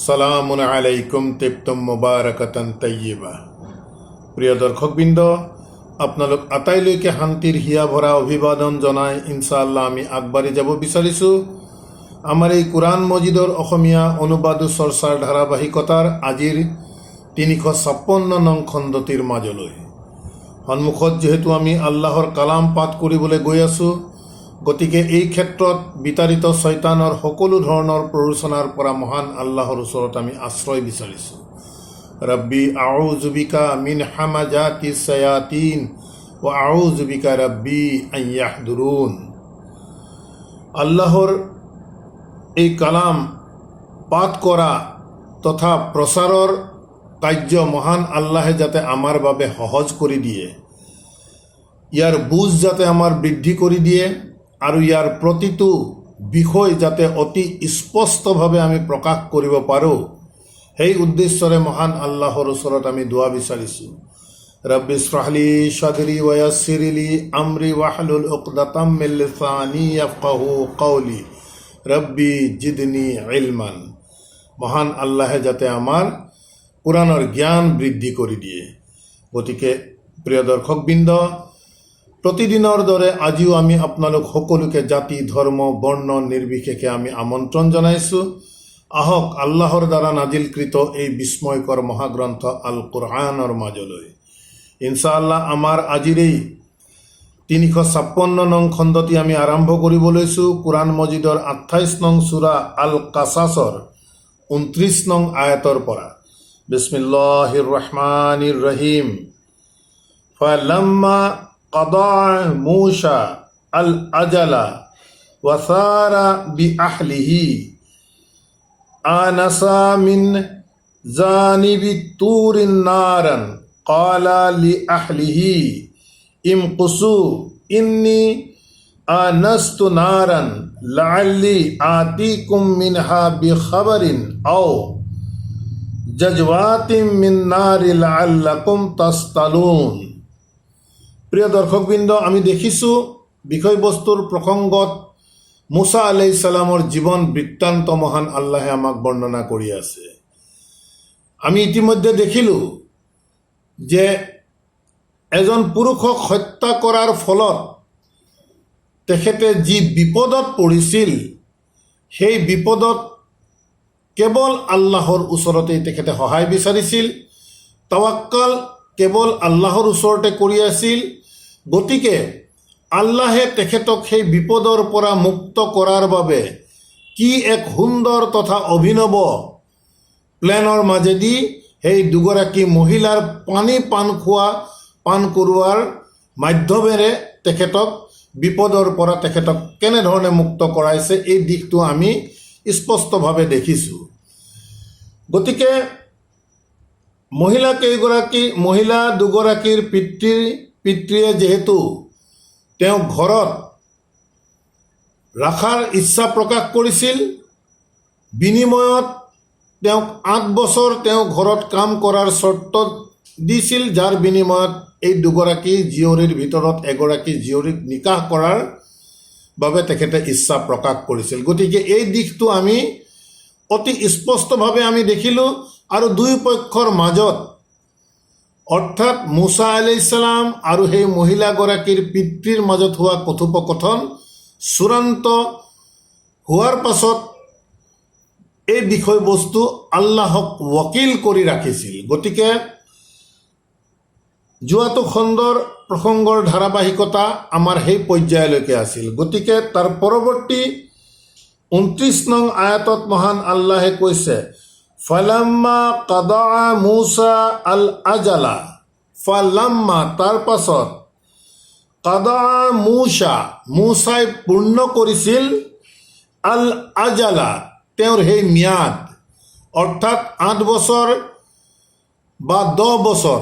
সালামুন আলাইকুম তিবতুম মুবাৰাকাতান তাইয়্যিবা। প্ৰিয় দৰ্শকবৃন্দ, আপোনালোক আটাইলৈকে শান্তিৰ হিয়া ভৰা অভিবাদন জনাই ইনশাআল্লাহ আমি আগবাঢ়ি যাব বিচাৰিছোঁ আমাৰ এই কোৰআন মজিদৰ অসমীয়া অনুবাদ চৰ্চাৰ ধাৰাবাহিকতাৰ আজিৰ ৩৫৬ নং খণ্ডটিৰ মাজলৈ। সন্মুখত যিহেতু আমি আল্লাহৰ কালাম পাঠ কৰিবলৈ গৈ আছোঁ, গতিকে এই ক্ষেত্ৰত বিতাড়িত শয়তানৰ সকলো ধৰণৰ প্ৰৰোচনাৰ পৰা মহান আল্লাহৰ ওচৰত আমি আশ্ৰয় বিচাৰিছোঁ। ৰব্বি আউযু বিকা মিন হামাজাতি শায়াতিন ও আউযু বিকা ৰব্বি আন ইয়াহদুৰুন। আল্লাহৰ এই কালাম পাঠ কৰা তথা প্ৰচাৰৰ কাৰ্য মহান আল্লাহে যাতে আমাৰ বাবে সহজ কৰি দিয়ে, ইয়াৰ বুজ যাতে আমাৰ বৃদ্ধি কৰি দিয়ে আৰু ইয়াৰ প্ৰতিটো বিষয় যাতে অতি স্পষ্টভাৱে আমি প্ৰকাশ কৰিব পাৰোঁ, সেই উদ্দেশ্যৰে মহান আল্লাহৰ ওচৰত আমি দোৱা বিচাৰিছোঁ। ৰব্বি ইশৰাহ লি সাদৰি ওয়া ইয়াসসিৰ লি আমৰি ওয়াহলুল উকদাতাম মিন লিসানি ইয়াফকাহু কওলি ৰব্বি জিদনি ইলমান। মহান আল্লাহে যাতে আমাৰ কোৰআনৰ জ্ঞান বৃদ্ধি কৰি দিয়ে। গতিকে প্ৰিয় দৰ্শকবৃন্দ, প্ৰতিদিনৰ দৰে আজিও আমি আপোনালোক সকলোকে জাতি ধৰ্ম বৰ্ণ নিৰ্বিশেষে আমি আমন্ত্ৰণ জনাইছোঁ। আহক আল্লাহৰ দ্বাৰা নাজিলকৃত এই বিস্ময়কৰ মহাগ্ৰন্থ আল কোৰআনৰ মাজলৈ। ইনশাআল্লাহ আমাৰ আজিৰ এই ৩৫৬ নং খণ্ডটি আমি আৰম্ভ কৰিব লৈছোঁ কোৰআন মজিদৰ ২৮ নং সূৰা আল কাছাছৰ ২৯ নং আয়াতৰ পৰা। বিসমিল্লাহিৰ ৰহমানিৰ ৰহিম। ফালাম্মা قضى موسى الأجل وسار بأهله آنس من جانب الطور نارا قال لأهله امكثوا إني آنست نارا لعلي آتيكم منها بخبر أو جذوة من نار لعلكم تصطلون। প্ৰিয় দৰ্শকবৃন্দ, আমি দেখিছোঁ বিষয়বস্তুৰ প্ৰসংগত মুছা আলাইহিস সালামৰ জীৱন বৃত্তান্ত মহান আল্লাহে আমাক বৰ্ণনা কৰি আছে। আমি ইতিমধ্যে দেখিলোঁ যে এজন পুৰুষক হত্যা কৰাৰ ফলত তেখেতে যি বিপদত পৰিছিল, সেই বিপদত কেৱল আল্লাহৰ ওচৰতেই তেখেতে সহায় বিচাৰিছিল, তাৱাক্কাল কেৱল আল্লাহৰ ওচৰতে কৰি আছিল। গতিকে আল্লাহে তেখেতক সেই বিপদৰ পৰা মুক্ত কৰাৰ বাবে কি এক সুন্দৰ তথা অভিনৱ প্লেনৰ মাজেদি সেই দুগৰাকী মহিলাৰ পানী পান কৰোৱাৰ মাধ্যমেৰে তেখেতক বিপদৰ পৰা তেখেতক কেনেধৰণে মুক্ত কৰাইছে, এই দিশটো আমি স্পষ্টভাৱে দেখিছোঁ। গতিকে মহিলা দুগৰাকীৰ পিতৃয়ে যিহেতু তেওঁক ঘৰত ৰখাৰ ইচ্ছা প্ৰকাশ কৰিছিল, বিনিময়ত তেওঁক ৮ বছৰ তেওঁ ঘৰত কাম কৰাৰ চৰ্ত দিছিল, যাৰ বিনিময়ত এই দুগৰাকী জীয়ৰীৰ ভিতৰত এগৰাকী জীয়ৰীক নিকাহ কৰাৰ বাবে তেখেতে ইচ্ছা প্ৰকাশ কৰিছিল। গতিকে এই দিশটো আমি অতি স্পষ্টভাৱে আমি দেখিলোঁ। আৰু দুই পক্ষৰ মাজত অৰ্থাৎ মুছা আলাইহিস সালাম আৰু সেই মহিলাগৰাকীৰ পিতৃৰ মাজত হোৱা কথোপকথন চূড়ান্ত হোৱাৰ পাছত এই বিষয়বস্তু আল্লাহক ৱকিল কৰি ৰাখিছিল। গতিকে যোৱাটো খণ্ডৰ প্ৰসংগৰ ধাৰাবাহিকতা আমাৰ সেই পৰ্যায়লৈকে আছিল। গতিকে তাৰ পৰৱৰ্তী ২৯ নং আয়াতত মহান আল্লাহে কৈছে, ফালাম্মা কাদা মুছা আল আজালা। ফালাম্মা তাৰ পাছত, কাদা মুছাই পূৰ্ণ কৰিছিল, আল আজালা তেওঁৰ সেই ম্যাদ, অৰ্থাৎ ৮ বছৰ বা ১০ বছৰ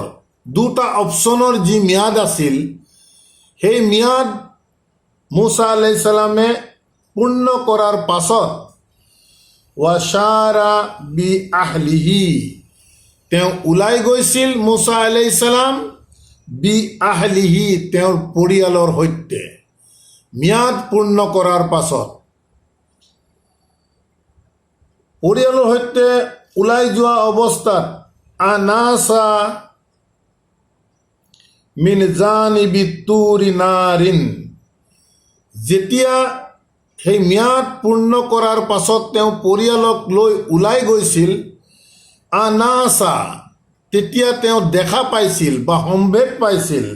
দুটা অপশ্যনৰ যি ম্যাদ আছিল, সেই ম্যাদ মুছা আলাইহিস সালামে পূৰ্ণ কৰাৰ পাছত ৱাসাৰা বি আহলিহি, তেওঁ ওলাই গৈছিল মুছা আলাইহিস সালাম বি আহলিহি, তেওঁৰ পৰিয়ালৰ সৈতে। ম্যাদ পূৰ্ণ কৰাৰ পাছত পৰিয়ালৰ সৈতে ওলাই যোৱা অৱস্থাত আনাসা মিন জানিবি তুৰি নাৰিন, যেতিয়া সেই ম্যাদ পূৰ্ণ কৰাৰ পাছত তেওঁ পৰিয়ালক লৈ ওলাই গৈছিল, আনাসা তেতিয়া তেওঁ দেখা পাইছিল বা সম্ভেদ পাইছিল,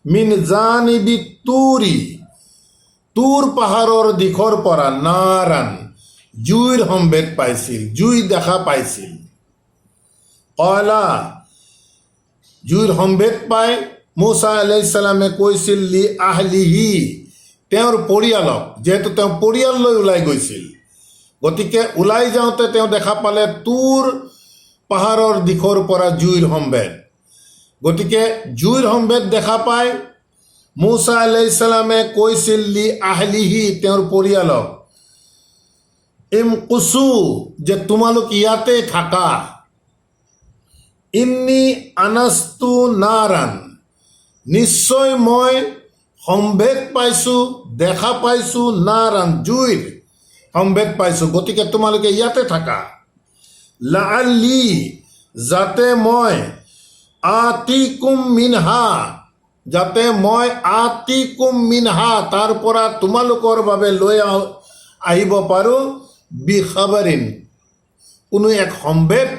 মিন জানিবি তুৰি, তুৰ পাহাৰৰ দিশৰ পৰা, নাৰান জুইৰ সম্ভেদ পাইছিল, জুই দেখা পাইছিল। কলা জুইৰ সম্ভেদ পাই মুছা আলাইহিছ ছালামে কৈছিল লি আহলিহি, তেওঁৰ পৰিয়ালক, যিহেতু তেওঁ পৰিয়াল লৈ ওলাই গৈছিল, গতিকে ওলাই যাওঁতে তেওঁ দেখা পালে তুৰ পাহাৰৰ দিশৰ পৰা জুইৰ সম্ভেদ। গতিকে জুইৰ সম্ভেদ দেখা পাই মুছা আলাইহিছ ছালামে কৈছিল লি আহলিহি, তেওঁৰ পৰিয়ালক, ইমকুসু, যে তোমালোক ইয়াতে থাকা, ইন্নি আনাস্তু নাৰান, নিশ্চয় মই সম্ভেদ পাইছোঁ, দেখা পাইছোঁ, নাৰান জুইৰ সম্ভেদ পাইছোঁ, গতিকে তোমালোকে ইয়াতে থাকা। লাআল্লি, যাতে মই আতিকুম মিনহা, যাতে মই আতিকুম মিনহা, তাৰ পৰা তোমালোকৰ বাবে লৈ আহিব পাৰোঁ, বিখাবাৰিন, কোনো এক সম্ভেদ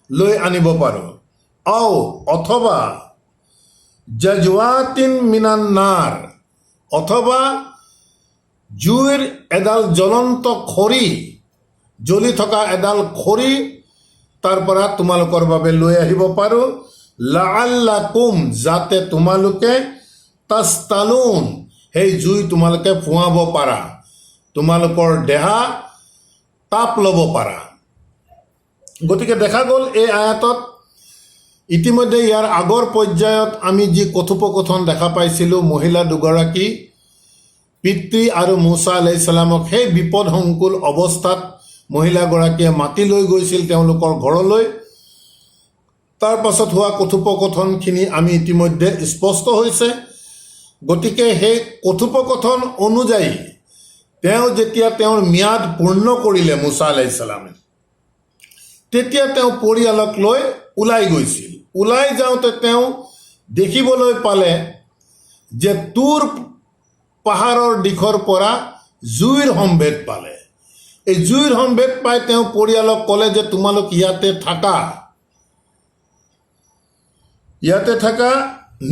লৈ আনিব পাৰোঁ। আও অথবা জাজৱাতিন মিনান নাৰ, অথবা জুইৰ এডাল জ্বলন্ত খৰি, জ্বলি থকা এডাল খৰি তাৰ পৰা তোমালোকৰ বাবে লৈ আহিব পাৰোঁ। লাআল্লাকুম, যাতে তোমালোকে তাস্তালুন, সেই জুই তোমালোকে ফুৱাব পাৰা, তোমালোকৰ দেহা তাপ ল'ব পাৰা। গতিকে দেখা গ'ল এই আয়াতত ইতিমধ্যে ইয়াৰ আগৰ পৰ্যায়ত আমি যি কথোপকথন দেখা পাইছিলোঁ, মহিলা দুগৰাকী পিতৃ আৰু মুছা আলাইহিছ ছালামক সেই বিপদসংকুল অৱস্থাত মহিলাগৰাকীয়ে মাতি লৈ গৈছিল তেওঁলোকৰ ঘৰলৈ। তাৰ পাছত হোৱা কথোপকথনখিনি আমি ইতিমধ্যে স্পষ্ট হৈছে। গতিকে সেই কথোপকথন অনুযায়ী তেওঁ যেতিয়া তেওঁৰ ম্যাদ পূৰ্ণ কৰিলে মুছা আলাইহিছ ছালামে, তেতিয়া তেওঁ পৰিয়ালক লৈ ওলাই গৈছিল। ওলাই যাওঁতে তেওঁ দেখিবলৈ পালে যে তুৰ পাহাৰৰ দিশৰ পৰা জুইৰ সম্ভেদ পালে। এই জুইৰ সম্ভেদ পাই তেওঁ পৰিয়ালক ক'লে যে তোমালোক ইয়াতে থাকা, ইয়াতে থাকা,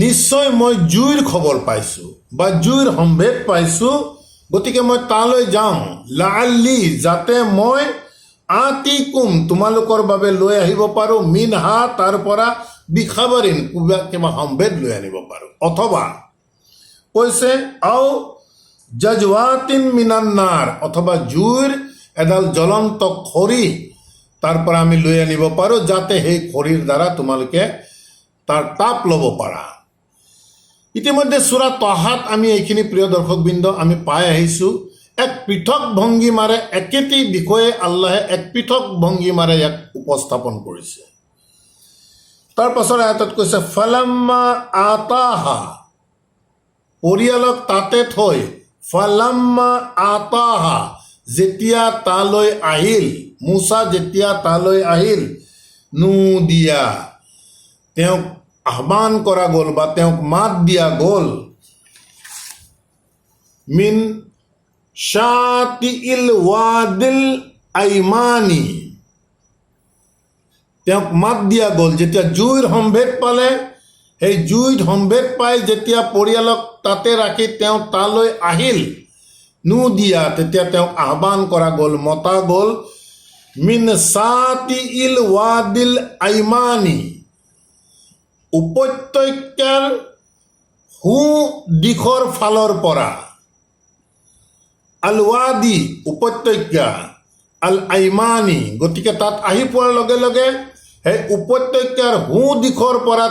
নিশ্চয় মই জুইৰ খবৰ পাইছোঁ বা জুইৰ সম্ভেদ পাইছোঁ, গতিকে মই তালৈ যাওঁ। লাআল্লি, যাতে মই আতিকুম, তোমালোকৰ বাবে লৈ আহিব পাৰোঁ, মিনহা, তাৰ পৰা বিখাবাৰিন, কিবা সম্ভেদ লৈ আনিব পাৰোঁ। অথবা কৈছে আও জাজৱাতিন মিনান নাৰ, অথবা জুইৰ এডাল জ্বলন্ত খৰি তাৰ পৰা আমি লৈ আনিব পাৰোঁ, যাতে সেই খৰিৰ দ্বাৰা তোমালোকে তাৰ তাপ ল'ব পাৰা। ইতিমধ্যে সূৰা তহাত আমি এইখিনি প্ৰিয় দৰ্শকবৃন্দ আমি পাই আহিছোঁ। এক পৃথক ভংগীমাৰে একেটি বিষয়ে আল্লাহে এক পৃথক ভংগীমাৰে ইয়াক উপস্থাপন কৰিছে। তাৰ পাছৰ আয়াতত কৈছে ফালাম্মা আতাহা, পৰিয়ালক তাতে থৈ, ফালাম্মা আতাহা, যেতিয়া তালৈ আহিল, মুছা যেতিয়া তালৈ আহিল, নুদিয়া, তেওঁক আহ্বান কৰা গ'ল বা তেওঁক মাত দিয়া গ'ল, মিন শাতিইল ৱাদিল আইমানি, তেওঁক মাত দিয়া গ'ল। যেতিয়া জুইৰ সম্ভেদ পালে, সেই জুইত সম্ভেদ পাই যেতিয়া পৰিয়ালক তাতে ৰাখি তেওঁ তালৈ আহিল, নুদিয়া, তেতিয়া তেওঁক আহ্বান কৰা গ'ল, মতা গ'ল, মিন শাতিইল ৱাদিল আইমানি, উপত্যকাৰ সোঁ দিশৰ ফালৰ পৰা, আল ৱাদি উপত্যকা, আল আইমানি, গতিকে তাত আহি পোৱাৰ লগে লগে সেই উপত্যকাৰ সোঁ দিশৰ পৰা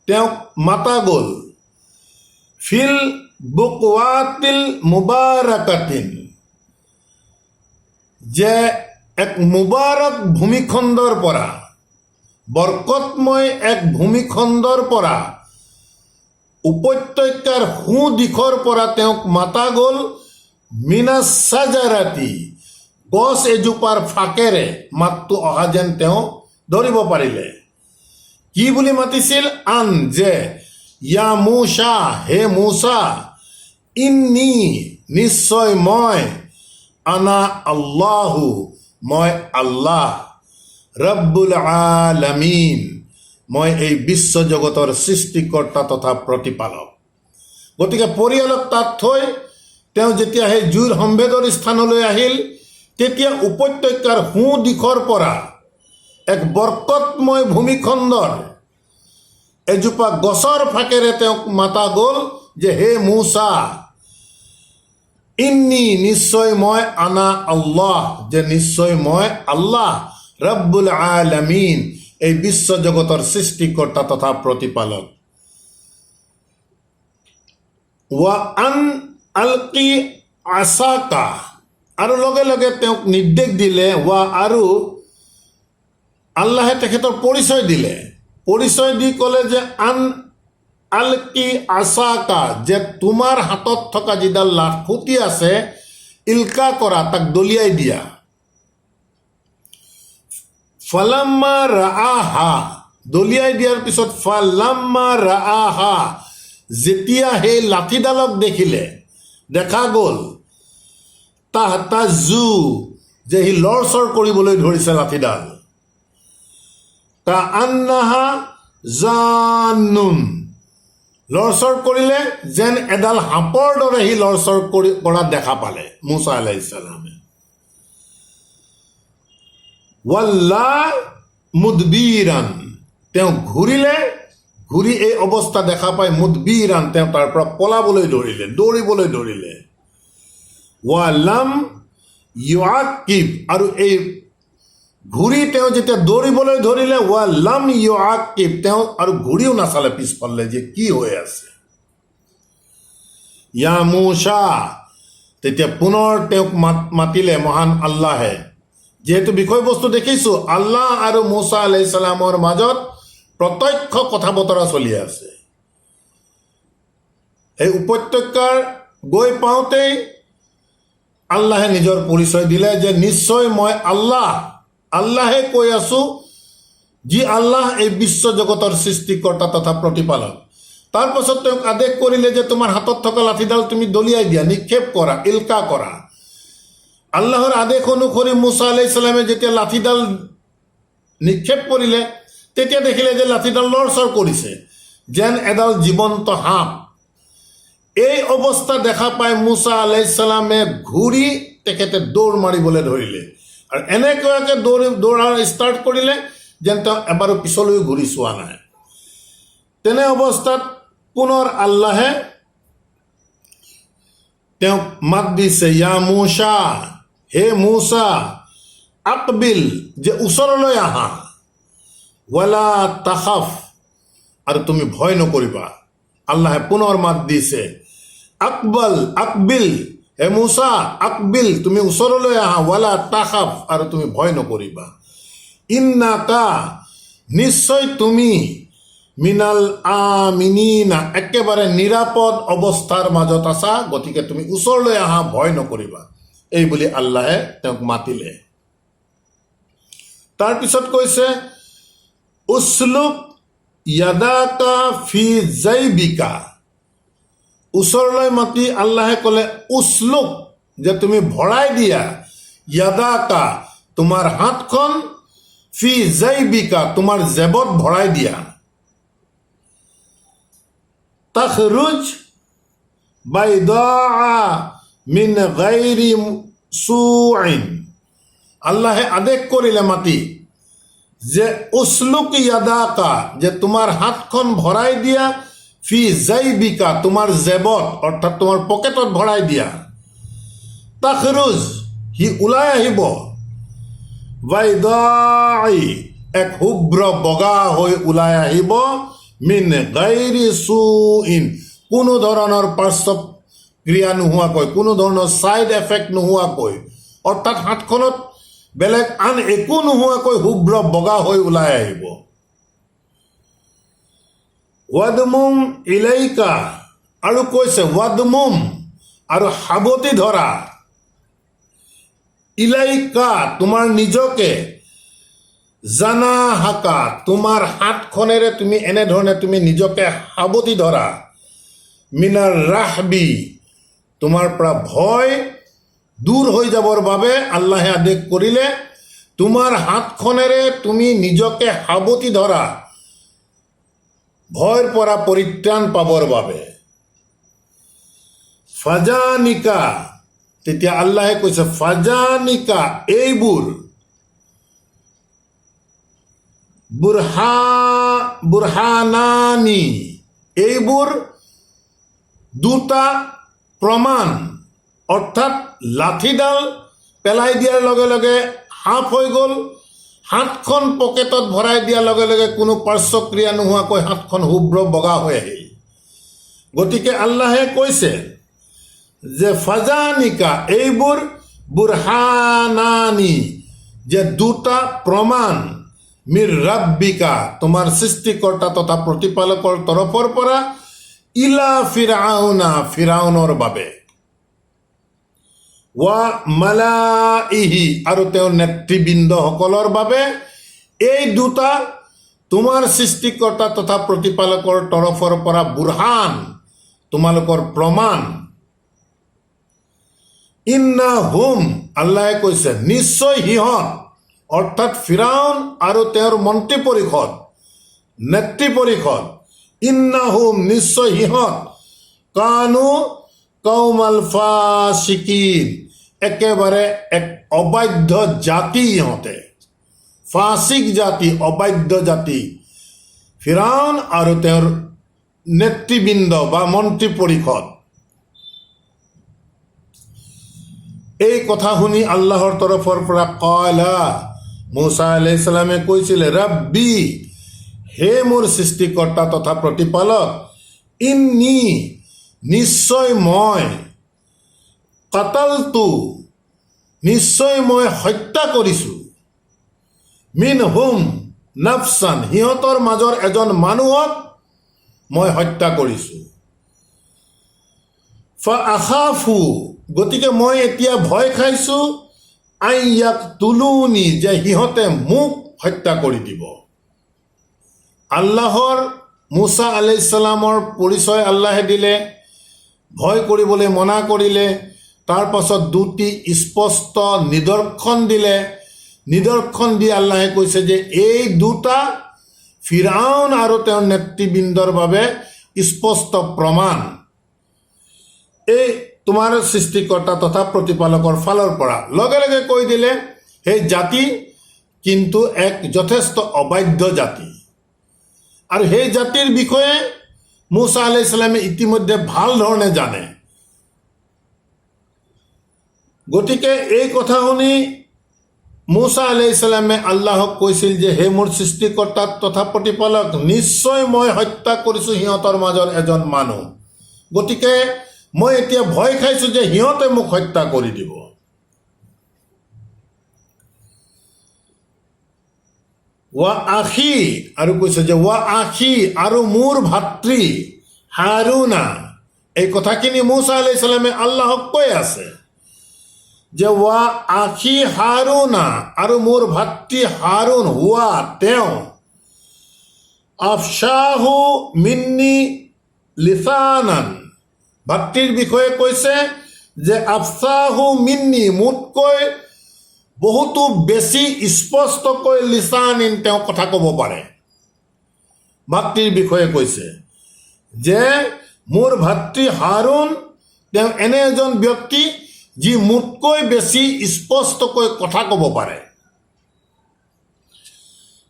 তেওঁক মাতা গ'ল। ফিল বুকৱাতিল মুবাৰাকাতিন, যে এক মুবাৰক ভূমিখণ্ডৰ পৰা, বৰকতময় এক ভূমিখণ্ডৰ পৰা, উপত্যকাৰ সোঁ দিশৰ পৰা তেওঁক মাতা গ'ল, মিনাছ ছাজাৰাতি, গছ এজোপাৰ ফাকেৰে মাতটো অহা যেন তেওঁ ধৰিব পাৰিলে। কি বুলি মাতিছিল? আন, যে ইয়া মূসা, হে মূসা, ইন্নী, নিশ্চয় মই, আনা আল্লাহু, মই আল্লাহ, ৰব্বুল আলামিন, মই এই বিশ্ব জগতৰ সৃষ্টিকৰ্তা তথা প্ৰতিপালক। গতিকে পৰিয়ালক তাত থৈ তেওঁ যেতিয়া সেই জুইৰ সম্ভেদৰ স্থানলৈ আহিল, তেতিয়া উপত্যকাৰ সোঁ দিশৰ পৰা এক বৰকতময় ভূমিখণ্ডৰ এজোপা গছৰ ফাকেৰে তেওঁক মাতা গ'ল যে হে মূসা, ইন্নী, নিশ্চয় মই, আনা আল্লাহ, যে নিশ্চয় মই আল্লাহ, ৰব্বুল আলামিন, এই বিশ্ব জগতৰ সৃষ্টিকৰ্তা তথা প্ৰতিপালক। ৱা আন আলকি আসাকা, আৰু লগে লগে তেওঁক নিৰ্দেশ দিলে, ৱা, আৰু আল্লাহে তেখেতৰ পৰিচয় দিলে, পৰিচয় দি ক'লে যে আন আলকি আসাকা, যে তোমাৰ হাতত থকা যিডাল লাখুটি আছে, ইলকা কৰা, তাক দলিয়াই দিয়া। ফালাম্মা ৰাআহা, দলিয়াই দিয়াৰ পিছত ফালাম্মা ৰাআহা, যেতিয়া সেই লাঠিডালক দেখিলে, দেখা গ'ল, তাহতাজু, যে সি লৰচৰ কৰিবলৈ ধৰিছে লাঠিডাল, কাআন্নাহা জান্নুন, লৰচৰ কৰিলে যেন এডাল সাপৰ দৰে সি লৰচৰ কৰা দেখা পালে মূসা আলাইহিস সালামে। ৱাল্লা মুদবিৰান, তেওঁ ঘূৰিলে, ঘূৰি এই অৱস্থা দেখা পাই মুদবিৰান, তেওঁ তাৰ পৰা পলাবলৈ ধৰিলে, দৌৰিবলৈ ধৰিলে। ৱালাম ইউআকিব, আৰু এই ঘূৰি তেওঁ যেতিয়া দৌৰিবলৈ ধৰিলে, ৱালাম ইউআকিব, তেওঁ আৰু ঘূৰিও নাচালে পিছফালে যে কি হৈ আছে। ইয়া মূসা, তেতিয়া পুনৰ তেওঁক মাতিলে মহান আল্লাহে। যিহেতু বিষয়বস্তু দেখিছোঁ, আল্লাহ আৰু মূসা আলাইহিস সালামৰ মাজত প্ৰত্যক্ষ কথা বতৰা চলি আছে। এই উপত্যকাৰ গৈ পাওঁতেই আল্লাহে নিজৰ পৰিচয় দিলে যে নিশ্চয় মই আল্লাহ, আল্লাহে কৈ আছো, যি আল্লাহ এই বিশ্ব জগতৰ সৃষ্টিকৰ্তা তথা প্ৰতিপালক। তাৰপাছত তেওঁক আদেশ কৰিলে যে তোমাৰ হাতত থকা লাঠিডাল তুমি দলিয়াই দিয়া, নিক্ষেপ কৰা, ইলকা কৰা। আল্লাহৰ আদেশ অনুসৰি মূসা আলাইহিস সালামে যেতিয়া লাঠিডাল নিক্ষেপ কৰিলে, তেতিয়া দেখিলে যে লাঠিডাল লৰচৰ কৰিছে যেন এডাল জীৱন্ত সাপ। এই অৱস্থা দেখা পাই মূসা আলাইহিস সালামে ঘূৰি তেখেতে দৌৰ মাৰিবলৈ ধৰিলে, আৰু এনেকুৱাকৈ দৌৰা ষ্টাৰ্ট কৰিলে যেন তেওঁ এবাৰো পিছলৈও ঘূৰি চোৱা নাই। তেনে অৱস্থাত পুনৰ আল্লাহে তেওঁক মাত দিছে, ইয়া মূসা, হে মূসা, আকবিল, যে ওচৰলৈ আহা, ৱালা তাখাফ, আৰু তুমি ভয় নকৰিবা। আল্লাহে পুনৰ মাত দিছে, আকবিল, হে মূসা, আকবিল, তুমি ওচৰলৈ আহা, ৱালা তাখাফ, আৰু তুমি ভয় নকৰিবা। ইন্নাকা, নিশ্চয় তুমি, মিনাল আমিনিনা, একেবাৰে নিৰাপদ অৱস্থাৰ মাজত আছা, গতিকে তুমি ওচৰলৈ আহা, ভয় নকৰিবা। এই বুলি আল্লাহে তেওঁক মাতিলে। তাৰপিছত কৈছে, উছলুক ইয়াদাকা ফি জাইবিকা, ওচৰলৈ মাতি আল্লাহে ক'লে উছলুক, যে তুমি ভৰাই দিয়া, ইয়াদাকা, তোমাৰ হাতখন, ফি জাইবিকা, তোমাৰ জেবত ভৰাই দিয়া। তাখৰুজ বাইদা মিন গাইৰি সুইন, আল্লাহে আদেশ কৰিলে মাতি যে উছলুক ইয়াদাকা, যে তোমাৰ হাতখন ভৰাই দিয়া, ফি জাইবিকা, তোমাৰ জেবত, অৰ্থাৎ তোমাৰ পকেটত ভৰাই দিয়া। তাখৰুজ, সি ওলাই আহিব, বাইদাই, এক শুভ্ৰ বগা হৈ ওলাই আহিব, মিন গাইৰি সুইন, কোনো ধৰণৰ পাৰ্শ্ব ক্ৰিয়া নোহোৱাকৈ, কোনো ধৰণৰ ছাইড এফেক্ট নোহোৱাকৈ, অৰ্থাৎ হাতখনত বেলেগ আন একো নোহোৱাকৈ শুভ্ৰ বগা হৈ ওলাই আহিব। ৱাদমুম ইলাইকা, আৰু কৈছে ৱাদমুম, আৰু সাৱটি ধৰা, ইলাইকা তোমাৰ নিজকে, জানা হাকা তোমাৰ হাতখনেৰে তুমি এনেধৰণে তুমি নিজকে সাৱটি ধৰা, মিনাৰ ৰাহবি তোমাৰ পৰা ভয় দূৰ হৈ যাবৰ বাবে আল্লাহে আদেশ কৰিলে তোমাৰ হাতখনেৰে তুমি নিজকে সাৱটি ধৰা ভয়ৰ পৰা পৰিত্ৰাণ পাবৰ বাবে। ফাজানিকা তেতিয়া আল্লাহে কৈছে ফাজানিকা এইবোৰ বুৰহানানি এইবোৰ দুটা প্ৰমাণ, অৰ্থাৎ লাঠিডাল পেলাই দিয়াৰ লগে লগে সাপ হৈ গ'ল, হাতখন পকেটত ভৰাই দিয়াৰ লগে লগে কোনো পাৰ্শ্বক্ৰিয়া নোহোৱাকৈ হাতখন শুভ্ৰ বগা হৈ আহিল। গতিকে আল্লাহে কৈছে যে ফাজানিকা এইবোৰ বুৰহানানি যে দুটা প্ৰমাণ, মিৰ ৰাব্বিকা তোমাৰ সৃষ্টিকৰ্তা তথা প্ৰতিপালকৰ তৰফৰ পৰা, ইলা ফিৰাউনা ফিৰাউনৰ বাবে, ৱা মালাইহি আৰু তেওঁৰ নেতৃবৃন্দসকলৰ বাবে, এই দুটা তোমাৰ সৃষ্টিকৰ্তা তথা প্ৰতিপালকৰ তৰফৰ পৰা বুৰহান তোমালোকৰ প্ৰমাণ। ইন্নাহুম আল্লাহে কৈছে নিশ্চয় সিহঁত, অৰ্থাৎ ফিৰাউন আৰু তেওঁৰ মন্ত্ৰী পৰিষদ নেতৃ পৰিষদ, ইন্নাহুম নিশ্চয় সিহঁত, কানু কৌমাল ফাসিকিন একেবাৰে এক অবাধ্য জাতি, সিহঁতে ফাসিক জাতি, অবাধ্য জাতি। ফিৰাউন আৰু তেওঁৰ নেতৃবৃন্দ বা মন্ত্ৰী পৰিষদ। এই কথা শুনি আল্লাহৰ তৰফৰ পৰা কলা মুছা আলাইহিস সালামে কৈছিলে ৰাব্বি হে মোৰ সৃষ্টিকৰ্তা তথা প্ৰতিপালক, ইন্নী নিশ্চয় মই, কাটালতু নিশ্চয় মই হত্যা কৰিছোঁ, মিনহুম নাফচান সিহঁতৰ মাজৰ এজন মানুহক মই হত্যা কৰিছোঁ, ফাআখাফু গতিকে মই এতিয়া ভয় খাইছোঁ, আইয়াক তুলুনি যে সিহঁতে মোক হত্যা কৰি দিব। আল্লাহৰ মুছা আলাইহিস সালামৰ পৰিচয় আল্লাহে দিলে, ভয় কৰিবলৈ মনা কৰিলে, তাৰ পাছত দুটি স্পষ্ট নিদৰ্শন দিলে। নিদৰ্শন দি আল্লাহে কৈছে যে এই দুটা ফিৰাউন আৰু তেওঁৰ নেতৃবৃন্দৰ বাবে স্পষ্ট প্ৰমাণ, এই তোমাৰ সৃষ্টিকৰ্তা তথা প্ৰতিপালকৰ ফালৰ পৰা। লগে লগে কৈ দিলে সেই জাতি কিন্তু এক যথেষ্ট অবাধ্য জাতি, আৰু সেই জাতিৰ বিষয়ে মুছা আলাইহিস সালামে ইতিমধ্যে ভাল ধৰণে জানে। গতিকে এই কথা শুনি মুছা আলাইহিস সালামে আল্লাহক কৈছিল যে হে মোৰ সৃষ্টিকৰ্তা তথা প্ৰতিপালক, নিশ্চয় মই হত্যা কৰিছোঁ সিহঁতৰ মাজৰ এজন মানুহ, গতিকে মই এতিয়া ভয় খাইছোঁ যে সিহঁতে মোক হত্যা কৰি দিব। ৱা আখি আৰু কৈছে যে ৱা আখি আৰু মোৰ ভাতৃ হাৰুনা, এই কথাখিনি মুছা আলাইহিস সালামে আল্লাহক কৈ আছে যে ৱা আখি হাৰুনা আৰু মোৰ ভাতৃ হাৰুন, হুৱা তেওঁ, আফশাহু মিন্নি লিসানান ভাতৃৰ বিষয়ে কৈছে যে আফশাহু মিন্নি মোতকৈ বহুতো বেছি স্পষ্টকৈ লিসানিন তেওঁ কথা ক'ব পাৰে। ভাতৃৰ বিষয়ে কৈছে যে মোৰ ভাতৃ হাৰুন তেওঁ এনে এজন ব্যক্তি যি মোতকৈ বেছি স্পষ্টকৈ কথা ক'ব পাৰে।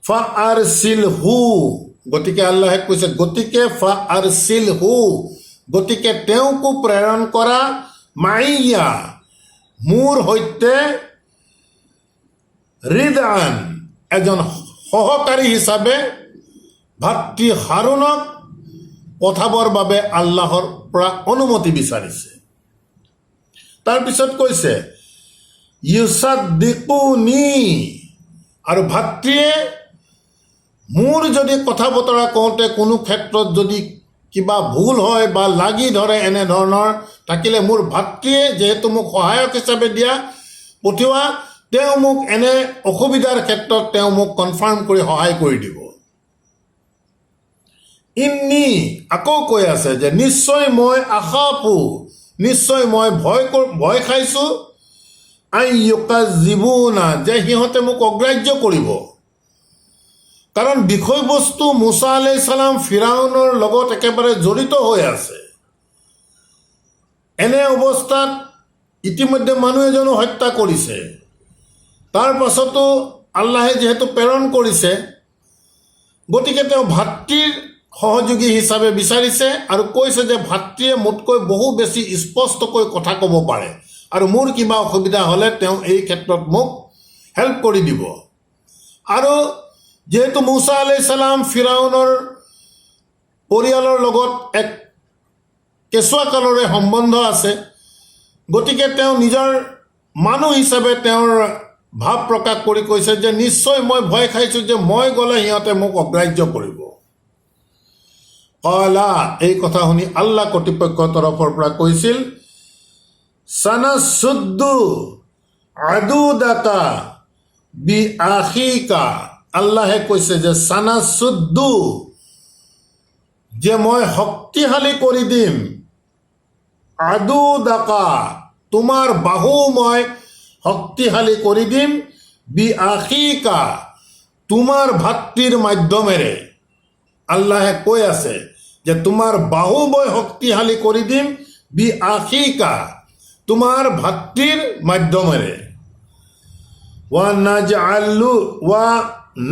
ফাআৰচিলহু গতিকে আল্লাহে কৈছে গতিকে ফাআৰচিলহু গতিকে তেওঁকো প্ৰেৰণ কৰা, মাইয়া মোৰ সৈতে, ৰিদান এজন সহকাৰী হিচাপে ভাতৃ হাৰুনক পঠাবৰ বাবে আল্লাহৰ পৰা অনুমতি বিচাৰিছে। তাৰপিছত কৈছে ইউসাদ্দিকুনি আৰু ভাতৃয়ে মোৰ যদি কথা বতৰা কওঁতে কোনো ক্ষেত্ৰত যদি কিবা ভুল হয় বা লাগি ধৰে এনেধৰণৰ থাকিলে মোৰ ভাতৃয়ে যিহেতু মোক সহায়ক হিচাপে দিয়া, পঠিওৱা, তেওঁ মোক এনে অসুবিধাৰ ক্ষেত্ৰত তেওঁ মোক কনফাৰ্ম কৰি সহায় কৰি দিব। ইন্নী আকৌ কৈ আছে যে নিশ্চয় মই আখাফু, নিশ্চয় মই ভয় খাইছোঁ, আইয়ুকাজ্জিবুনা, যে সিহঁতে মোক অগ্ৰাহ্য কৰিব। কাৰণ বিষয়বস্তু মুছা আলাইহিছ সালাম ফিৰাউনৰ লগত একেবাৰে জড়িত হৈ আছে। এনে অৱস্থাত ইতিমধ্যে মানুহ এজনো হত্যা কৰিছে, তাৰ পাছতো আল্লাহে যিহেতু প্ৰেৰণ কৰিছে, গতিকে তেওঁ ভাতৃৰ সহযোগী হিচাপে বিচাৰিছে আৰু কৈছে যে ভাতৃয়ে মোতকৈ বহু বেছি স্পষ্টকৈ কথা ক'ব পাৰে আৰু মোৰ কিবা অসুবিধা হ'লে তেওঁ এই ক্ষেত্ৰত মোক হেল্প কৰি দিব। আৰু যিহেতু মুছা আলাইহিছ সালাম ফিৰাউনৰ পৰিয়ালৰ লগত এক কেঁচুৱা কালৰে সম্বন্ধ আছে, গতিকে তেওঁ নিজৰ মানুহ হিচাপে তেওঁৰ ভাৱ প্ৰকাশ কৰি কৈছে যে নিশ্চয় মই ভয় খাইছোঁ যে মই গ'লে সিহঁতে মোক অগ্ৰাহ্য কৰিব। কলা, এই কথা শুনি আল্লাহ কৰ্তৃপক্ষৰ তৰফৰ পৰা কৈছিল, সানাসুদ্দু আদুদাকা বি আখিকা, আল্লাহে কৈছে যে সানাসুদ্দু, যে মই শক্তিশালী কৰি দিম, আদুদাকা, তোমাৰ বাহু মই শক্তিশালী কৰি দিম, বি আখিকা, তোমাৰ ভাতৃৰ মাধ্যমেৰে। আল্লাহে কৈ আছে যে তোমাৰ বাহু মই শক্তিশালী কৰি দিম, বি আখিকা, তোমাৰ ভাতৃৰ মাধ্যমেৰে। ৱা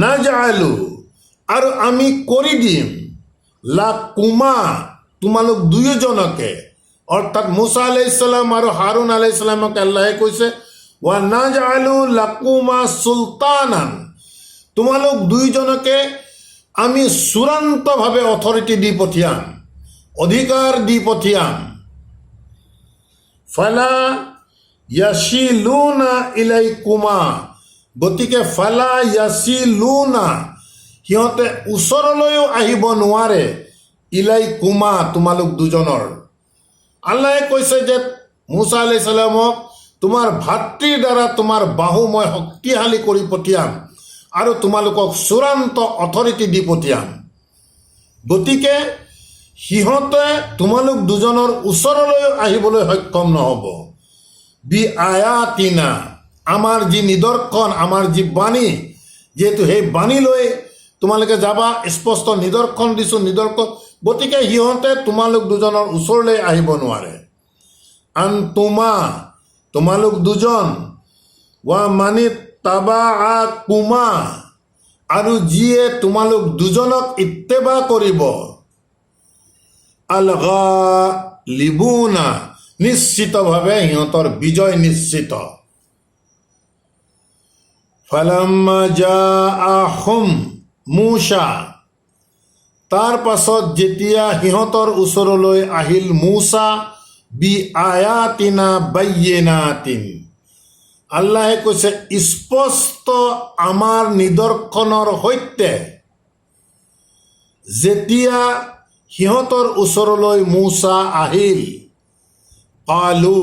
নাজআলু, আৰু আমি কৰি দিম, লাকুমা, তোমালোক দুয়োজনকে, অৰ্থাৎ মুছা আলাইহিছ সালাম আৰু হাৰুন আলাইহিছ সালামক আল্লাহে কৈছে, ৱা নাজআলু লাকুমা চুলতানান, তোমালোক দুয়োজনকে আমি চূড়ান্তভাৱে অথৰিটি দি পঠিয়াম, অধিকাৰ দি পঠিয়াম। ফালা ইয়াছিলুনা ইলাইকুমা, গতিকে ফালা ইয়াছিলুনা, সিহঁতে ওচৰলৈও আহিব নোৱাৰে, ইলাইকুমা, তোমালোক দুজনৰ। আল্লাহে কৈছে যে মুছা আলাইহিছ সালামক তোমাৰ ভাতৃৰ দ্বাৰা তোমাৰ বাহু মই শক্তিশালী কৰি পঠিয়াম আৰু তোমালোকক চূড়ান্ত অথৰিটি দি পঠিয়াম। গতিকে সিহঁতে তোমালোক দুজনৰ ওচৰলৈ আহিবলৈ সক্ষম নহ'ব। বি আয়াতিনা, আমাৰ যি নিদৰ্শন, আমাৰ যি বাণী, যিহেতু সেই বাণী লৈ তোমালোকে যাবা, স্পষ্ট নিদৰ্শন দিছোঁ, নিদৰ্শন, গতিকে সিহঁতে তোমালোক দুজনৰ ওচৰলৈ আহিব নোৱাৰে। আনতুমা, তোমালোক দুজন, ৱা মানিত তাবাআকুমা, আৰু যিয়ে তোমালোক দুজনক ইত্তেবা কৰিব, আল গালিবুনা, নিশ্চিতভাৱে সিহঁতৰ বিজয় নিশ্চিত। ফালাম্মা জাআহুম মুছা, তাৰ পাছত যেতিয়া সিহঁতৰ ওচৰলৈ আহিল মুছা, বি আয়াতিনা বায়্যিনাতিন, আল্লাহে কৈছে স্পষ্ট আমাৰ নিদৰ্শনৰ সৈতে, যেতিয়া সিহঁতৰ ওচৰলৈ মুছা আহিল, কালু,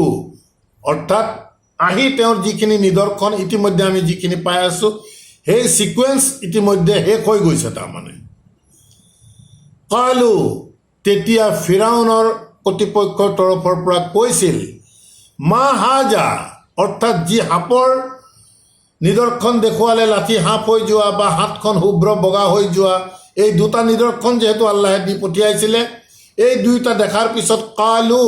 অৰ্থাৎ আহি তেওঁৰ যিখিনি নিদৰ্শন ইতিমধ্যে আমি যিখিনি পাই আছোঁ, সেই ছিকুৱেঞ্চ ইতিমধ্যে শেষ হৈ গৈছে। তাৰমানে কালু, তেতিয়া ফিৰাউনৰ কৰ্তৃপক্ষৰ তৰফৰ পৰা কৈছিল, মা হাজা, অৰ্থাৎ যি সাপৰ নিদৰ্শন দেখুৱালে, লাঠি সাপ হৈ যোৱা বা হাতখন শুভ্ৰ বগা হৈ যোৱা, এই দুটা নিদৰ্শন যিহেতু আল্লাহে দি পঠিয়াইছিলে, এই দুয়োটা দেখাৰ পিছত কালু,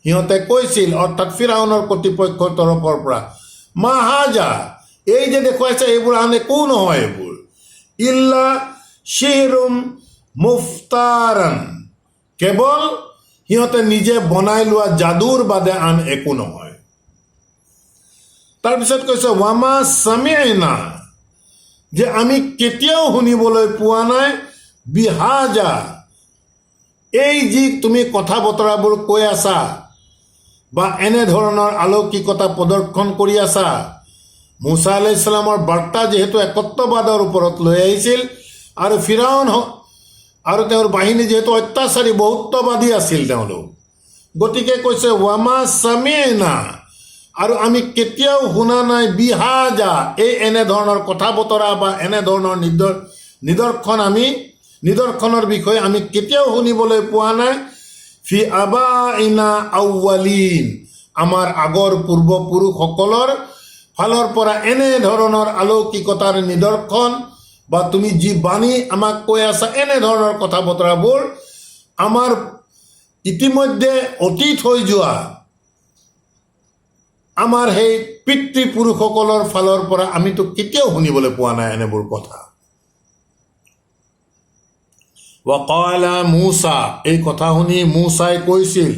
সিহঁতে কৈছিল, অৰ্থাৎ ফিৰাউনৰ কৰ্তৃপক্ষৰ তৰফৰ পৰা, মা হাজা, এই যে দেখুৱাইছে এইবোৰ আন একো নহয়, এইবোৰ ইল্লা শ্বিহৰুম মুফতাৰান, কেৱল সিহঁতে নিজে বনাই লোৱা যাদুৰ বাদে আন একো নহয়। তাৰপিছত কৈছে, ৱামা সামি'না, যে আমি কেতিয়াও শুনিবলৈ পোৱা নাই, বিহাজা, এই যি তুমি কথা বতৰাবোৰ কৈ আছা বা এনেধৰণৰ আলৌকিকতা প্ৰদৰ্শন কৰি আছা, মুছা আলাইহিছ সালামৰ বাৰ্তা যিহেতু একত্ববাদৰ ওপৰত লৈ আহিছিল, আৰু ফিৰাউন আৰু তেওঁৰ বাহিনী যিহেতু অত্যাচাৰী বহুত্ববাদী আছিল তেওঁলোক, গতিকে কৈছে ৱামা সামি'না, আৰু আমি কেতিয়াও শুনা নাই বিহাজা এই এনেধৰণৰ কথা বতৰা বা এনেধৰণৰ নিদৰ্শনৰ বিষয়ে আমি কেতিয়াও শুনিবলৈ পোৱা নাই ফি আবাইনা আউৱালিন আমাৰ আগৰ পূৰ্বপুৰুষসকলৰ ফালৰ পৰা এনেধৰণৰ আলৌকিকতাৰ নিদৰ্শন বা তুমি যি বাণী আমাক কৈ আছা এনেধৰণৰ কথা বতৰাবোৰ আমাৰ ইতিমধ্যে অতীত হৈ যোৱা আমাৰ সেই পিতৃপুৰুষসকলৰ ফালৰ পৰা আমিতো কেতিয়াও শুনিবলৈ পোৱা নাই এনেবোৰ কথা ওয়াকালা মুসা এই কথা শুনি মুসাই কৈছিল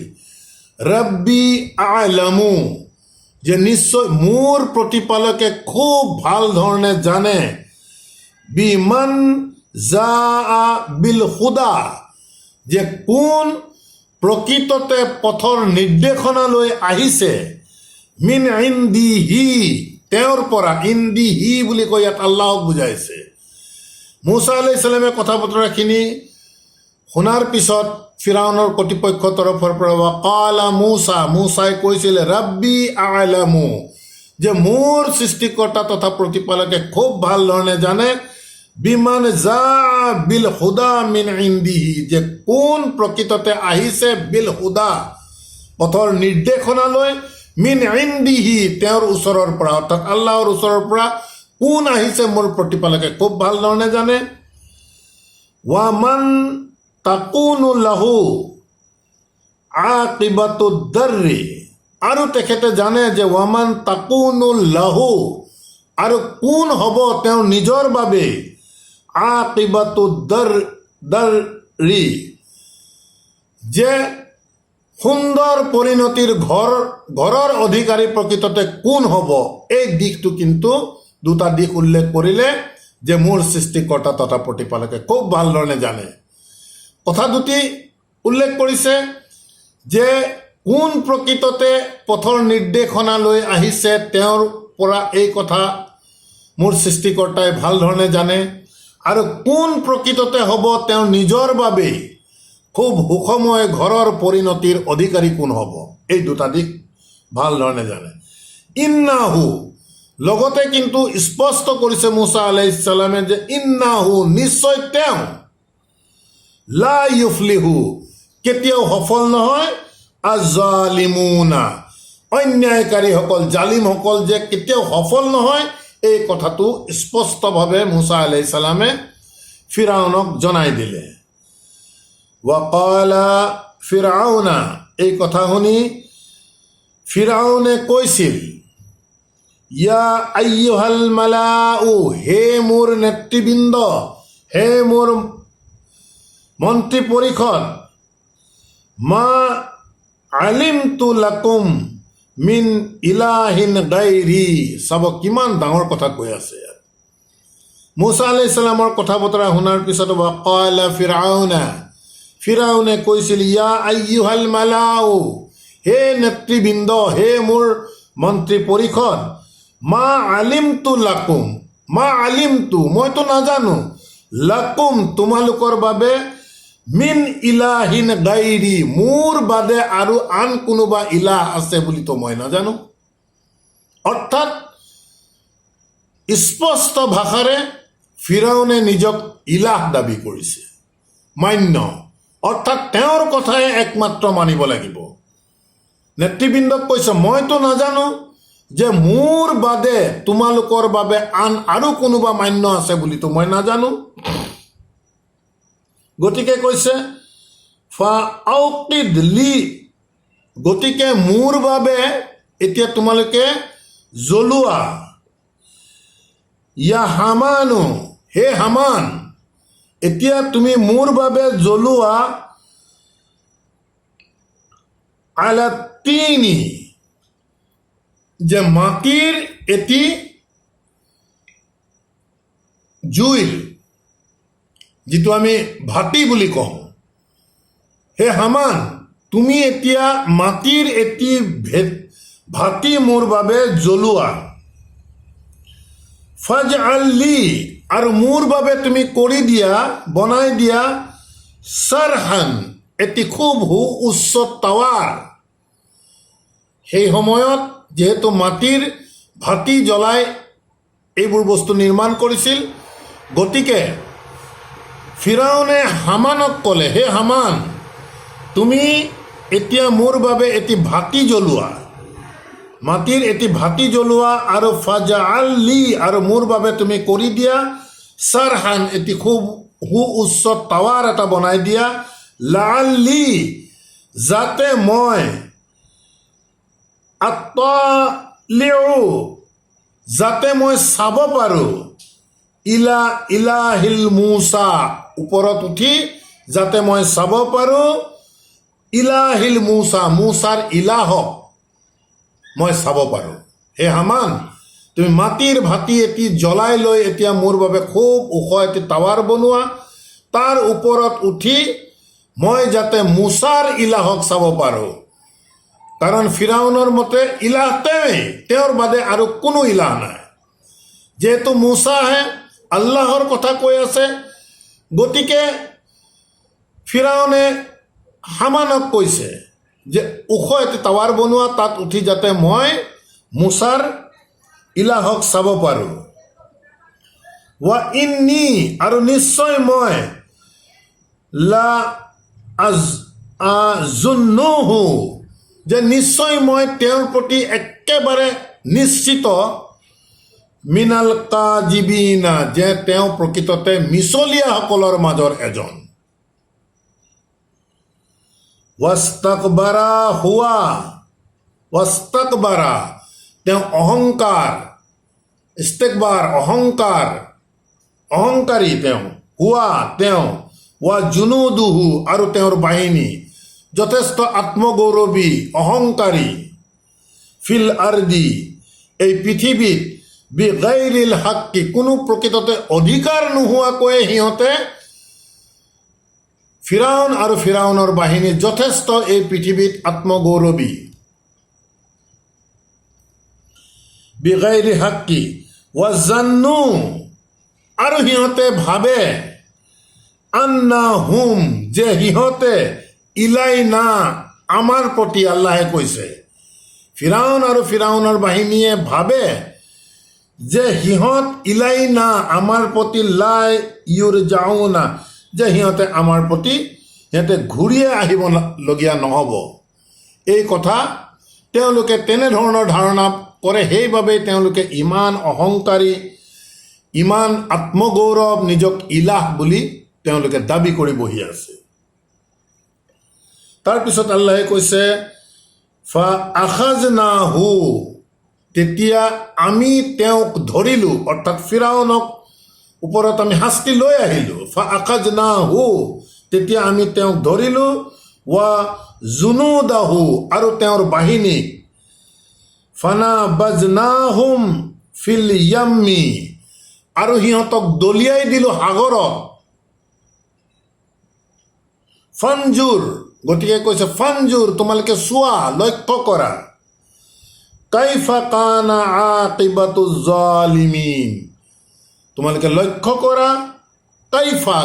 ৰব্বি আ'লামু যে নিশ্চয় মোৰ প্ৰতিপালকে খুব ভাল ধৰণে জানে বিমান জাআ বিল হুদা যে কোন প্ৰকৃততে পথৰ নিৰ্দেশনালৈ আহিছে মিন ইন্দিহি তেওঁৰ পৰা ইন্দিহি বুলি কৈ ইয়াত আল্লাহক বুজাইছে মুসা আলাইহিস সালামে কথা বতৰাখিনি শুনাৰ পিছত ফিৰাউনৰ কৰ্তৃপক্ষৰ তৰফৰ পৰা ওয়াকালা মুসাই কৈছিল ৰব্বি আ'লামু যে মোৰ সৃষ্টিকৰ্তা তথা প্ৰতিপালকে খুব ভাল ধৰণে জানে বিমান জাআ বিল হুদা মিন ইন্দিহি যে কোন প্ৰকৃততে আহিছে বিল হুদা পথৰ নিৰ্দেশনালৈ মিন ইন্দিহি তেওঁৰ ওচৰৰ পৰা অৰ্থাৎ আল্লাহৰ ওচৰৰ পৰা কোন আহিছে মোৰ প্ৰতিপালকে খুব ভাল ধৰণে জানে ওয়ামান তাকুনু লাহু আকিবাতুদ দাৰৰি আৰু তেখেতে জানে যে ওয়ামান তাকুনু লাহু আৰু কোন হ'ব তেওঁৰ নিজৰ বাবে আকিবাতুদ দাৰৰি যে সুন্দৰ পৰিণতিৰ ঘৰৰ অধিকাৰী প্ৰকৃততে কোন হ'ব এই দিশটো কিন্তু দুটা দিশ উল্লেখ কৰিলে যে মোৰ সৃষ্টিকৰ্তা তথা প্ৰতিপালকে খুব ভাল ধৰণে জানে কথা দুটি উল্লেখ কৰিছে যে কোন প্ৰকৃততে পথৰ নিৰ্দেশনালৈ আহিছে তেওঁৰ পৰা এই কথা মোৰ সৃষ্টিকৰ্তাই ভাল ধৰণে জানে আৰু কোন প্ৰকৃততে হ'ব তেওঁৰ নিজৰ বাবে খুব সুখময় ঘৰৰ পৰিণতিৰ অধিকাৰী কোন হ'ব এই দুটা দিশ ভাল ধৰণে জানে ইন্নাহু লগতে কিন্তু স্পষ্ট কৰিছে মুসা আলাইহিস সালামে যে ইন্নাহু নিশ্চয় তেওঁ লা ইউফলিহু কেতিয়াও সফল নহয় আজালিমুনা অন্যায়কাৰীসকল জালিমসকল যে কেতিয়াও সফল নহয় এই কথাটো স্পষ্টভাৱে মুসা আলাইহিস সালামে ফিৰাউনক জনাই দিলে ওয়াকালা ফিৰাউনা এই কথা শুনি ফিৰাউনে কৈছিল ইয়া আইয়ুহাল মালাউ হে মোৰ নেতৃবৃন্দ হে মোৰ মন্ত্ৰী পৰিষদ মা আলিমতু লাকুম মিন ইলাহিন গাইৰি চাব কিমান ডাঙৰ কথা কৈ আছে মুসা আলাইহিস সালামৰ কথা বতৰা শুনাৰ পিছত ওয়াকালা ফিৰাউনে কৈছিল ইয়া আইয়ুহাল মালাউ হে নেতৃবৃন্দ হে মোৰ মন্ত্ৰী পৰিষদ মা আলিমতু লাকুম মা আলিমতু মইতো নাজানো লাকুম তোমালোকৰ বাবে মিন ইলাহিন গাইৰি মোৰ বাদে আৰু আন কোনোবা ইলাহ আছে বুলিতো মই নাজানো অৰ্থাৎ স্পষ্ট ভাষাৰে ফিৰাউনে নিজক ইলাহ দাবী কৰিছে মান্য অৰ্থাৎ তেওঁৰ কথাই একমাত্ৰ মানিব লাগিব নেতৃবৃন্দক কৈছে মইতো নাজানো যে মোৰ বাদে তোমালোকৰ বাবে আন আৰু কোনোবা মান্য আছে বুলিতো মই নাজানো গতিকে কৈছে ফা আউকিদ লি গতিকে মোৰ বাবে এতিয়া তোমালোকে জ্বলোৱা ইয়া হামানো হে হামান এতিয়া তুমি মোৰ বাবে জ্বলোৱা আলা তিনি যে মাটিৰ এটি জুইল যিটো আমি ভাটি বুলি কওঁ হে হামান তুমি এতিয়া মাটিৰ এটি ভাটি মোৰ বাবে জ্বলোৱা ফাজআল লি আৰু মোৰ বাবে তুমি কৰি দিয়া বনাই দিয়া সাৰহান এটি খুব উচ্চ টাৱাৰ সেই সময়ত যিহেতু মাটিৰ ভাটি জ্বলাই এইবোৰ বস্তু নিৰ্মাণ কৰিছিল, গতিকে ফিৰাউনে হামানক ক'লে, হে হামান, তুমি এতিয়া মোৰ বাবে এটি ভাটি জ্বলোৱা, মাটিৰ এটি ভাটি জ্বলোৱা, আৰু ফাজআল লি, আৰু মোৰ বাবে তুমি কৰি দিয়া চাৰহান, এটি খুব উচ্চ টাৱাৰ এটা বনাই দিয়া, লাআল্লি, যাতে মই আত্তালিউ, যাতে মই চাব পাৰোঁ, ইলাহিল মুছা, ওপৰত উঠি যাতে মই চাব পাৰোঁ ইলাহিল মুছা, মুছাৰ ইলাহক মই চাব পাৰোঁ। হে হামান, তুমি মাটিৰ ভাটি এটি জ্বলাই লৈ এতিয়া মোৰ বাবে খুব ওখ এটি টাৱাৰ বনোৱা, তাৰ ওপৰত উঠি মই যাতে মুছাৰ ইলাহক চাব পাৰোঁ। কাৰণ ফিৰাউনৰ মতে ইলাহ তেওঁৱেই, তেওঁৰ বাদে আৰু কোনো ইলাহ নাই। যিহেতু মুছাহে আল্লাহৰ কথা কৈ আছে, গতিকে ফিৰাউনে হামানক কৈছে যে ওখ এটি টাৱাৰ বনোৱা, তাত উঠি যাতে মই মুছাৰ ইলাহক চাব পাৰোঁ। ৱা ইন্নী, আৰু নিশ্চয় মই লা আজুন্নুহু, যে নিশ্চয় মই তেওঁৰ প্ৰতি একেবাৰে নিশ্চিত, মিনাল কাজিবিনা, যে তেওঁ প্ৰকৃততে মিছলীয়াসকলৰ মাজৰ এজন। ৱাস্তাকবাৰা হুৱা, ৱাস্তাকবাৰা, তেওঁ অহংকাৰ, ইস্তেকবাৰ অহংকাৰী তেওঁ, হুৱা তেওঁ, ৱা জুনুদুহু, আৰু তেওঁৰ বাহিনী যথেষ্ট আত্মগৌৰৱী, অহংকাৰী, ফিল আৰদি, এই পৃথিৱীত, বিগাইৰিল হাক্কি, কোনো প্ৰকৃততে অধিকাৰ নোহোৱাকৈ সিহঁতে, ফিৰাউন আৰু ফিৰাউনৰ বাহিনী যথেষ্ট এই পৃথিৱীত আত্মগৌৰৱী, বিগাইৰি হাক্কি, ৱাজান্নু, আৰু সিহঁতে ভাবে, আন্নাহুম, যে সিহঁতে, ইলাইনা, আমাৰ প্ৰতি, আল্লাহে কৈছে, ফিৰাউন আৰু ফিৰাউনৰ বাহিনীয়ে ভাবে যে সিহঁত ইলাইনা, আমাৰ প্ৰতি, লাই ইউৰজাউনা, যে সিহঁতে আমাৰ প্ৰতি সিহঁতে ঘূৰিয়ে আহিবলগীয়া নহ'ব। এই কথা তেওঁলোকে তেনেধৰণৰ ধাৰণা কৰে, সেইবাবেই তেওঁলোকে ইমান অহংকাৰী, ইমান আত্মগৌৰৱ, নিজক ইলাহ বুলি তেওঁলোকে দাবী কৰি বহি আছে। তাৰপিছত আল্লাহে কৈছে, ফা আখাজনাহু, তেতিয়া আমি তেওঁক ধৰিলোঁ, অৰ্থাৎ ফিৰাউনক ওপৰত আমি শাস্তি লৈ আহিলোঁ। ফা আখাজনাহু, তেতিয়া আমি তেওঁক ধৰিলোঁ, ৱা জুনুদাহু, আৰু তেওঁৰ বাহিনীক, ফানা বাজনাহুম ফিল ইয়াম্মি, আৰু সিহঁতক দলিয়াই দিলোঁ সাগৰত। ফানজুৰ, গতিকে কৈছে ফানজুৰ, তোমালোকে চোৱা, লক্ষ্য কৰা, কাইফা কানা আকিবাতু জালিমিন, তোমালোকে লক্ষ্য কৰা, কাইফা,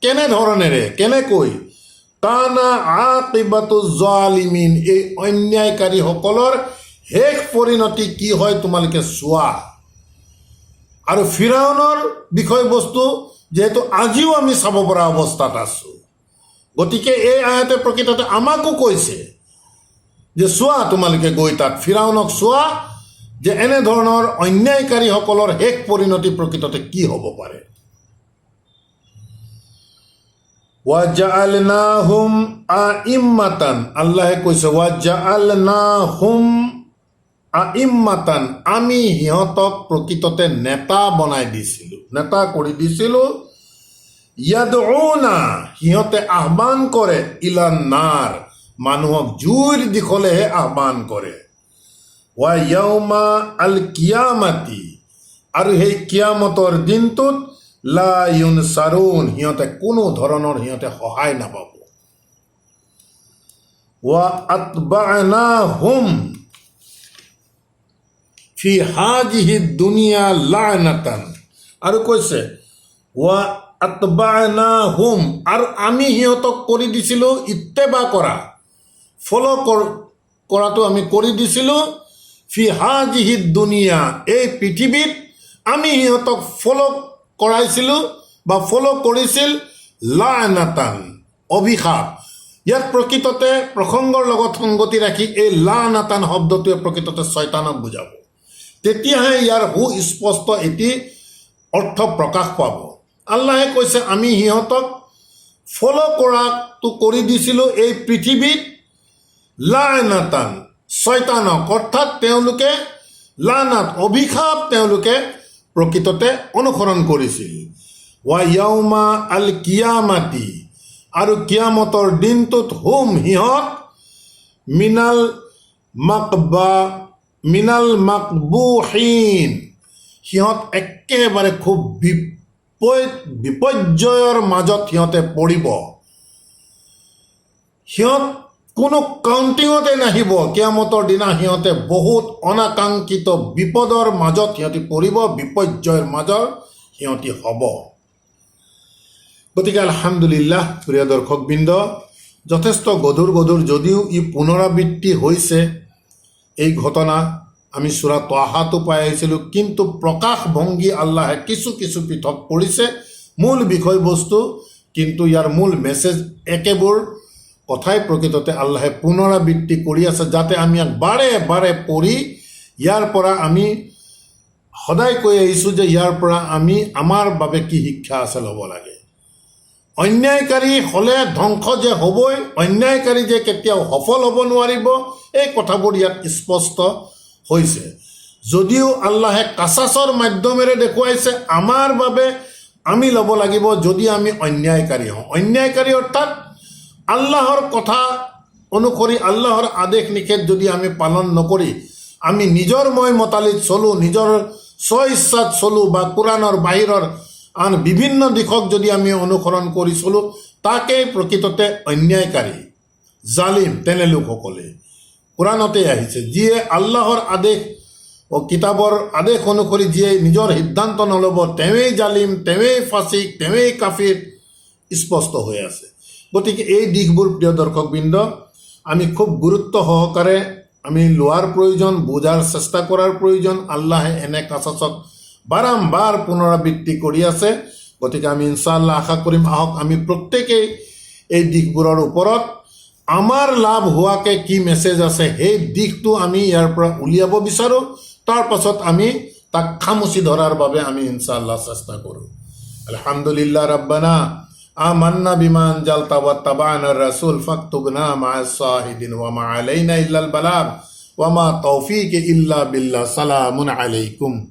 কেনেধৰণেৰে, কেনেকৈ, কানা আকিবাতু জালিমিন, এই অন্যায়কাৰীসকলৰ শেষ পৰিণতি কি হয় তোমালোকে চোৱা। আৰু ফিৰাউনৰ বিষয়বস্তু যিহেতু আজিও আমি চাব পৰা অৱস্থাত আছোঁ, গতিকে এই আয়াতে প্ৰকৃততে আমাকো কৈছে যে চোৱা, তোমালোকে গৈ তাত ফিৰাউনক চোৱা, যে এনেধৰণৰ অন্যায়কাৰীসকলৰ শেষ পৰিণতি প্ৰকৃততে কি হ'ব পাৰে। ৱাজআলনাহুম আইম্মাতান, আল্লাহে কৈছে ৱাজআলনাহুম আইম্মাতান, আমি সিহঁতক প্ৰকৃততে নেতা বনাই দিছিলোঁ, নেতা কৰি দিছিলোঁ। ইয়াদউনা, সিহঁতে আহ্বান কৰে, ইলান নাৰ, মানুহক জুইৰ দিশলেহে আহ্বান কৰে। ৱা ইয়াউমা আল কিয়ামাতি, আৰু সেই কিয়ামতৰ দিনটোত, লা ইউনসাৰুন, সিহঁতে কোনো ধৰণৰ সিহঁতে সহায় নাপাব। ৱা আতবানাহুম ফি হাজিহি দুনিয়া লা'নাতান, আৰু কৈছে ৱা আতবানাহুম, আৰু আমি সিহঁতক কৰি দিছিলোঁ ইত্তেবা কৰা, ফল' কৰাটো আমি কৰি দিছিলোঁ, ফি হাজিহি দুনিয়া, এই পৃথিৱীত আমি সিহঁতক ফ'ল' কৰাইছিলোঁ বা ফ'ল' কৰিছিল লানাতান, অভিশাপ। ইয়াত প্ৰকৃততে প্ৰসংগৰ লগত সংগতি ৰাখি এই লানাতান শব্দটোৱে প্ৰকৃততে শয়তানক বুজাব। তেতিয়াহে ইয়াৰ সুস্পষ্ট এটি অৰ্থ প্ৰকাশ পাব। আল্লাহে কৈছে আমি সিহঁতক ফ'ল' কৰাটো কৰি দিছিলোঁ এই পৃথিৱীত লানাতান, শয়তানক, অৰ্থাৎ তেওঁলোকে লানাত, অভিশাপ তেওঁলোকে প্ৰকৃততে অনুসৰণ কৰিছিল। ৱা য়াউমা আল কিয়ামাতি, আৰু কিয়ামতৰ দিনটোত হুম, সিহঁত মিনাল মাকবুহিন, সিহঁত একেবাৰে খুব বিপৰ্যয়ৰ মাজত সিহঁতে পৰিব। সিহঁত কোনো কাউণ্টিঙতে নাহিব। কিয়ামতৰ দিনা সিহঁতে বহুত অনাকাংক্ষিত বিপদৰ মাজত সিহঁতি পৰিব, বিপৰ্যয়ৰ মাজত সিহঁতি হ'ব। গতিকে আলহামদুলিল্লাহ, প্ৰিয় দৰ্শকবৃন্দ, যথেষ্ট গধুৰ যদিও ই পুনৰাবৃত্তি হৈছে এই ঘটনা, আমি সূৰা ত্বাহাতো পাই আহিছিলোঁ, কিন্তু প্ৰকাশভংগী আল্লাহে কিছু পৃথক কৰিছে। মূল বিষয়বস্তু কিন্তু ইয়াৰ মূল মেছেজ একেবোৰ কথাই প্ৰকৃততে আল্লাহে পুনৰাবৃত্তি কৰি আছে, যাতে আমি বাৰে বাৰে পঢ়ি ইয়াৰ পৰা আমি সদায় কৈ আহিছোঁ যে ইয়াৰ পৰা আমি আমাৰ বাবে কি শিক্ষা আছে ল'ব লাগে। অন্যায়কাৰী হ'লে ধ্বংস যে হ'বই, অন্যায়কাৰী যে কেতিয়াও সফল হ'ব নোৱাৰিব, এই কথাবোৰ ইয়াত স্পষ্ট হৈছে। যদিও আল্লাহে কাছাছৰ মাধ্যমেৰে দেখুৱাইছে আমাৰ বাবে আমি ল'ব লাগিব যদি আমি অন্যায়কাৰী হওঁ। অন্যায়কাৰী অৰ্থাৎ আল্লাহৰ কথা অনুসৰি, আল্লাহৰ আদেশ নিষেধ যদি আমি পালন নকৰি আমি নিজৰ মতালিত চলোঁ, নিজৰ স্বইচ্ছাত চলোঁ, বা কোৰাণৰ বাহিৰৰ আন বিভিন্ন দিশক যদি আমি অনুসৰণ কৰি চলোঁ, তাকেই প্ৰকৃততে অন্যায়কাৰী, জালিম তেনে লোকসকলে। কোৰাণতে আহিছে, যিয়ে আল্লাহৰ আদেশ ও কিতাবৰ আদেশ অনুসৰি যিয়ে নিজৰ সিদ্ধান্ত নল'ব, তেৱেই জালিম, তেৱেই ফাচিক, তেৱেই কাফিৰ, স্পষ্ট হৈ আছে। গতিকে এই দিশবোৰ প্ৰিয় দৰ্শকবৃন্দ আমি খুব গুৰুত্ব সহকাৰে আমি লোৱাৰ প্ৰয়োজন, বুজাৰ চেষ্টা কৰাৰ প্ৰয়োজন। আল্লাহে এনে কাছাছত বাৰম্বাৰ পুনৰাবৃত্তি কৰি আছে। গতিকে আমি ইনশাআল্লাহ আশা কৰিম, আহক আমি প্ৰত্যেকেই এই দিশবোৰৰ ওপৰত আমাৰ লাভ হোৱাকৈ কি মেছেজ আছে সেই দিশটো আমি ইয়াৰ পৰা উলিয়াব বিচাৰোঁ। তাৰ পাছত আমি তাক খামুচি ধৰাৰ বাবে আমি ইনশাআল্লাহ চেষ্টা কৰোঁ। আলহামদুলিল্লাহ ৰাব্বানা আমান্না বিমা আনজালতা ওয়াত্তাবা'না রাসূল ফাকতুবনা মা'আস শাহিদিন ওয়া মা আলাইনা ইল্লাল বালাগ ওয়া মা তাওফীকি ইল্লা বিল্লাহ। সালামুন আলাইকুম।